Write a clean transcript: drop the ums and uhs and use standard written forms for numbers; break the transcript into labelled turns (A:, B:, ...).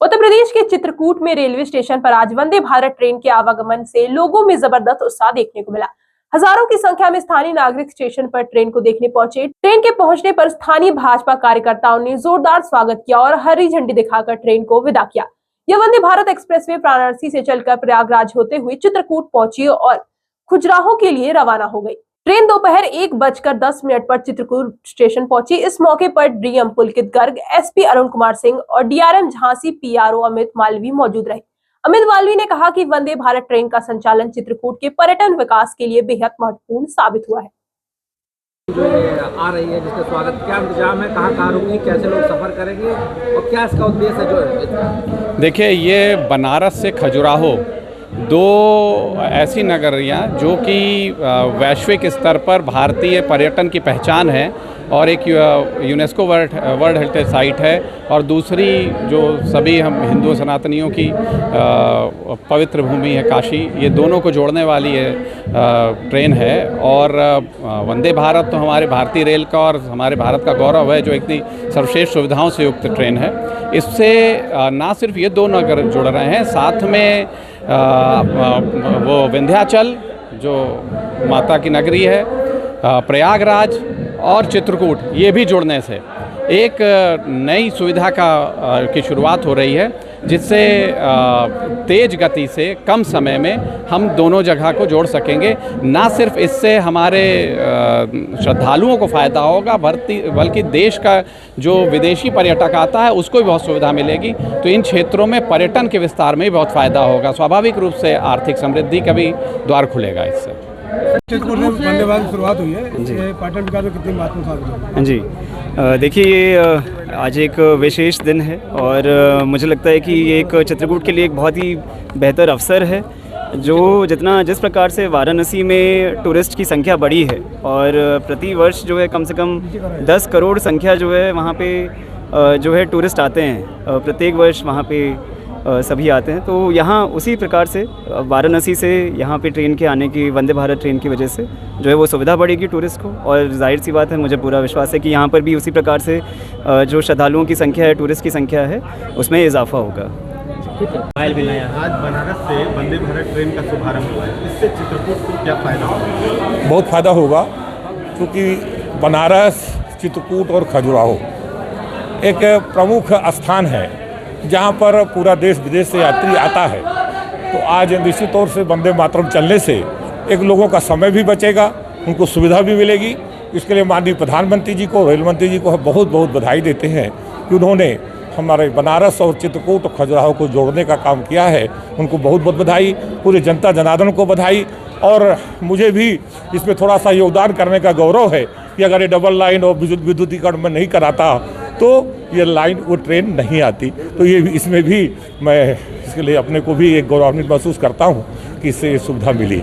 A: उत्तर प्रदेश के चित्रकूट में railway station पर आज वंदे भारत ट्रेन के आवागमन से लोगों में जबरदस्त उत्साह देखने को मिला। हजारों की संख्या में स्थानीय नागरिक स्टेशन पर ट्रेन को देखने पहुंचे। ट्रेन के पहुंचने पर स्थानीय भाजपा कार्यकर्ताओं ने जोरदार स्वागत किया और हरी झंडी दिखाकर ट्रेन को विदा किया। यह वंदे भारत एक्सप्रेसवे वाराणसी से चलकर प्रयागराज होते हुए चित्रकूट पहुंची और खजुराहो के लिए रवाना हो गई। ट्रेन दोपहर 1:10 पर चित्रकूट स्टेशन पहुंची। इस मौके पर डीएम पुलकित गर्ग, एसपी अरुण कुमार सिंह और डीआरएम झांसी पीआरओ अमित मालवी मौजूद रहे। अमित मालवी ने कहा कि वंदे भारत ट्रेन का संचालन चित्रकूट के पर्यटन विकास के लिए बेहद महत्वपूर्ण साबित हुआ है।
B: जो आ रही है जिसका स्वागत क्या इंतजाम है, कहाँ रुकेंगे, कैसे लोग सफर करेंगे और क्या इसका उद्देश्य है? जो है
C: देखिए, ये बनारस से खजुराहो दो ऐसी नगरियाँ जो कि वैश्विक स्तर पर भारतीय पर्यटन की पहचान है और एक यूनेस्को वर्ल्ड हेरिटेज साइट है, और दूसरी जो सभी हम हिंदू सनातनियों की पवित्र भूमि है काशी। ये दोनों को जोड़ने वाली है ट्रेन है। और वंदे भारत तो हमारे भारतीय रेल का और हमारे भारत का गौरव है, जो इतनी सर्वश्रेष्ठ सुविधाओं से युक्त ट्रेन है। इससे ना सिर्फ ये दो नगर जुड़ रहे हैं, साथ में वो विंध्याचल जो माता की नगरी है, प्रयागराज और चित्रकूट, ये भी जुड़ने से एक नई सुविधा की शुरुआत हो रही है, जिससे तेज गति से कम समय में हम दोनों जगह को जोड़ सकेंगे। ना सिर्फ इससे हमारे श्रद्धालुओं को फ़ायदा होगा, बल्कि देश का जो विदेशी पर्यटक आता है उसको भी बहुत सुविधा मिलेगी। तो इन क्षेत्रों में पर्यटन के विस्तार में भी बहुत फ़ायदा होगा। स्वाभाविक रूप से आर्थिक समृद्धि का भी द्वार खुलेगा इससे।
D: चित्रकूट में वंदे भारत की शुरुआत हुई है, ये पर्यटन विकास में कितनी महत्वपूर्ण साबित होगी?
E: जी, देखिए, ये आज एक विशेष दिन है और मुझे लगता है कि ये एक चित्रकूट के लिए एक बहुत ही बेहतर अवसर है। जिस प्रकार से वाराणसी में टूरिस्ट की संख्या बढ़ी है और प्रति वर्ष जो है कम से कम 10 करोड़ संख्या जो है वहाँ पे जो है टूरिस्ट आते हैं, प्रत्येक वर्ष वहाँ पे सभी आते हैं। तो यहाँ उसी प्रकार से वाराणसी से यहाँ पे ट्रेन के आने की, वंदे भारत ट्रेन की वजह से जो है वो सुविधा बढ़ेगी टूरिस्ट को, और जाहिर सी बात है, मुझे पूरा विश्वास है कि यहाँ पर भी उसी प्रकार से जो श्रद्धालुओं की संख्या है, टूरिस्ट की संख्या है, उसमें इजाफा होगा।
D: आज बनारस से वंदे भारत ट्रेन का शुभारंभ हुआ है, इससे चित्रकूट को क्या फ़ायदा होगा?
F: बहुत फ़ायदा होगा, क्योंकि बनारस, चित्रकूट और खजुराहो एक प्रमुख स्थान है जहाँ पर पूरा देश विदेश से यात्री आता है। तो आज निश्चित तौर से वंदे मातरम चलने से एक लोगों का समय भी बचेगा, उनको सुविधा भी मिलेगी। इसके लिए माननीय प्रधानमंत्री जी को, रेल मंत्री जी को बहुत बहुत बधाई देते हैं कि उन्होंने हमारे बनारस और चित्रकूट और खजुराहो को जोड़ने का काम किया है। उनको बहुत बहुत बधाई, पूरे जनता जनार्दन को बधाई। और मुझे भी इसमें थोड़ा सा योगदान करने का गौरव है कि अगर ये डबल लाइन और विद्युतीकरण में नहीं कराता तो ये लाइन, वो ट्रेन नहीं आती। तो ये भी, इसमें भी मैं इसके लिए अपने को भी एक गौरवान्वित महसूस करता हूँ कि इससे ये सुविधा मिली।